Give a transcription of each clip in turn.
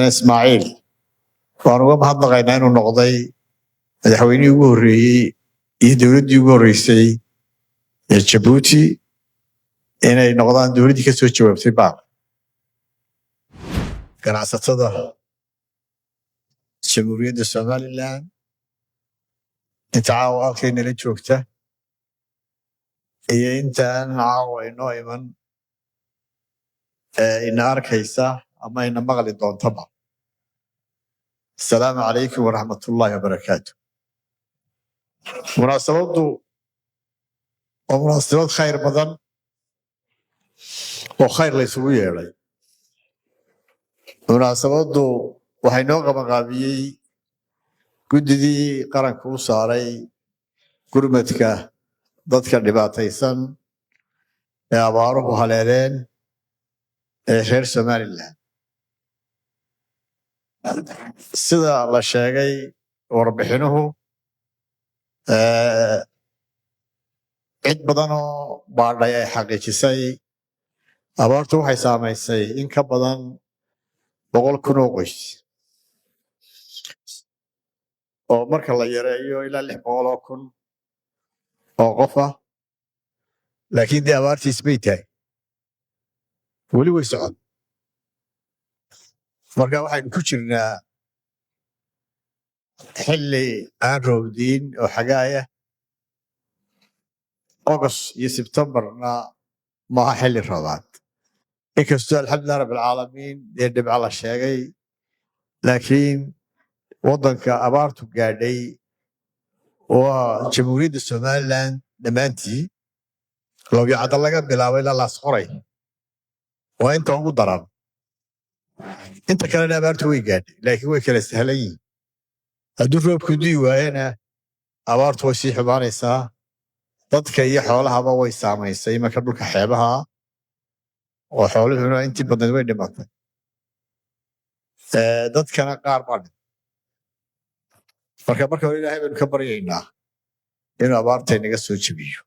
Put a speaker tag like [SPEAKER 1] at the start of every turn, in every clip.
[SPEAKER 1] Ismaaciil waan uga mahadnaqaynaa inuu noqday madaxweynihii ugu horreeyey iyo dowladdii ugu horreysay ee Jabuuti inay noqdaan dowladdii ka soo jawaabtay baaq ganacsatada jamhuuriyadda Somaliland inta caawa halkaynala joogta iyo intaan caawa inoo iman ina arkaysa ama ina maqli doontaba. Asalaamu calaykum waraxmatullaahi wabarakaatu. Munaasabaddu waa munaasabad khayr badan oo khayr la isugu yeedhay. Munaasabaddu waxay noo qabanqaabiyey guddidii qaranka u saaray gurmadka dadka dhibaataysan ee abaaruhu haleeleen ee reer Somaliland. Sida la sheegay warbixinuhu cid badan oo baadhay ay xaqiijisay abaartu waxay saamaysay in ka badan 100,000 oo qoys oo marka la yareeyo ilaa 600,000 oo qof ah, laakiin dee abaartiis bay tahay weli way socon. Marka waxaynu ku jirnaa xilli aan roobdiin oo xagaaya. August iyo Septemberna maaha xilli roobaad, inkastoo alxamdulilah rabbilcaalamiin dee dhibco la sheegay, laakiin waddanka abaartu gaadhay waa jamhuuriyadda Somaliland dhammaantii lowyacadda laga bilaabo ilaa laasqoray waa inta ugu daran. Inta kalena abaartu way gaadhay, laakiin way kala sahlan yihiin. Hadduu roobku di'i waayana abaartu way sii xumaanaysaa, dadka iyo xoolahaba way saamaysay. Marka dhulka xeebaha oo xooluhuna intii badnayd way dhimatay, dadkana qaar baa dhintay. Marka hore ilaahay baynu ka baryaynaa inuu abaarta inaga soo jebiyo.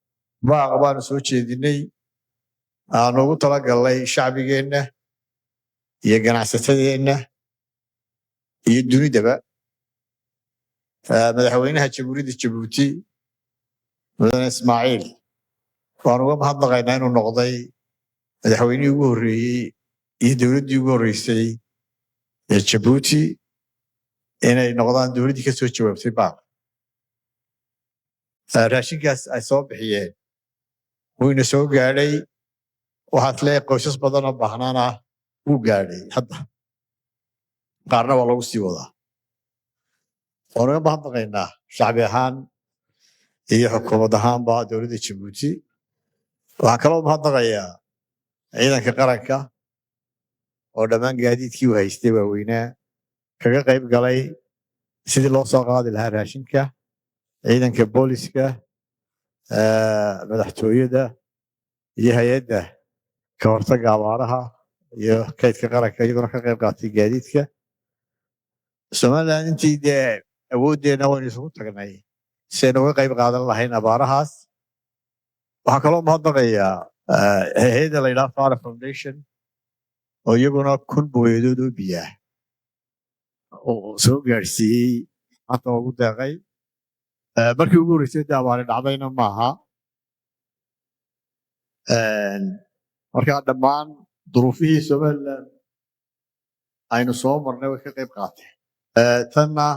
[SPEAKER 1] Baaqa baanu soo jeedinay aanu ugu talagalnay shacbigeenna iyo ganacsatadeenna iyo dunidaba. Madaxweynaha jamhuuriyadda Jabuuti mudane Ismaaciil waan uga mahadnaqaynaa inuu noqday madaxweynihii ugu horreeyey iyo dowladdii ugu horreysay ee Jabuuti inay noqdaan dowladdii ka soo jawaabtay baaq. Raashinkaas ay soo bixiyeen wuu ina soo gaadhay. Waxaad leeyahay qoysas badan oo baahnaan ah wuu gaadhay hadda, qaarna waa lagu sii wadaa. Waan uga mahadnaqaynaa shacbi ahaan iyo xukuumad ahaanba dowladda Jabuuti. Waxaan kaloo mahadnaqayaa ciidanka qaranka oo dhammaan gaadiidkii uu haystay waaweynaa kaga qayb galay sidii loo soo qaadi lahaa raashinka. Ciidanka booliska, madaxtooyada iyo hay-adda ka hortagga abaaraha iyo kaydka qaranka iyaguna ka qayb qaatay gaadiidka. Somaliland intii dee awooddeena waynu isugu tagnay si aynu uga qayb qaadan lahayn abaarahaas. Waxaan kaloo mahadnaqayaa hay-adda la yidhaha Fara Foundation oo iyaguna 1,000 booyadood oo biyaah oo soo gaadhsiiyey maanta ugu deeqay. Markii ugu horreysay dee abaari dhacdayna maaha. Markaa dhammaan duruufihii Somaliland aynu soo marnay way ka qayb qaateen. Tanna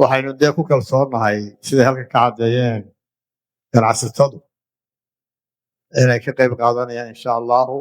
[SPEAKER 1] waxaynu dee ku kalsoonnahay siday halka ka caddeeyeen ganacsatadu inay ka qayb qaadanayaan insha allahu.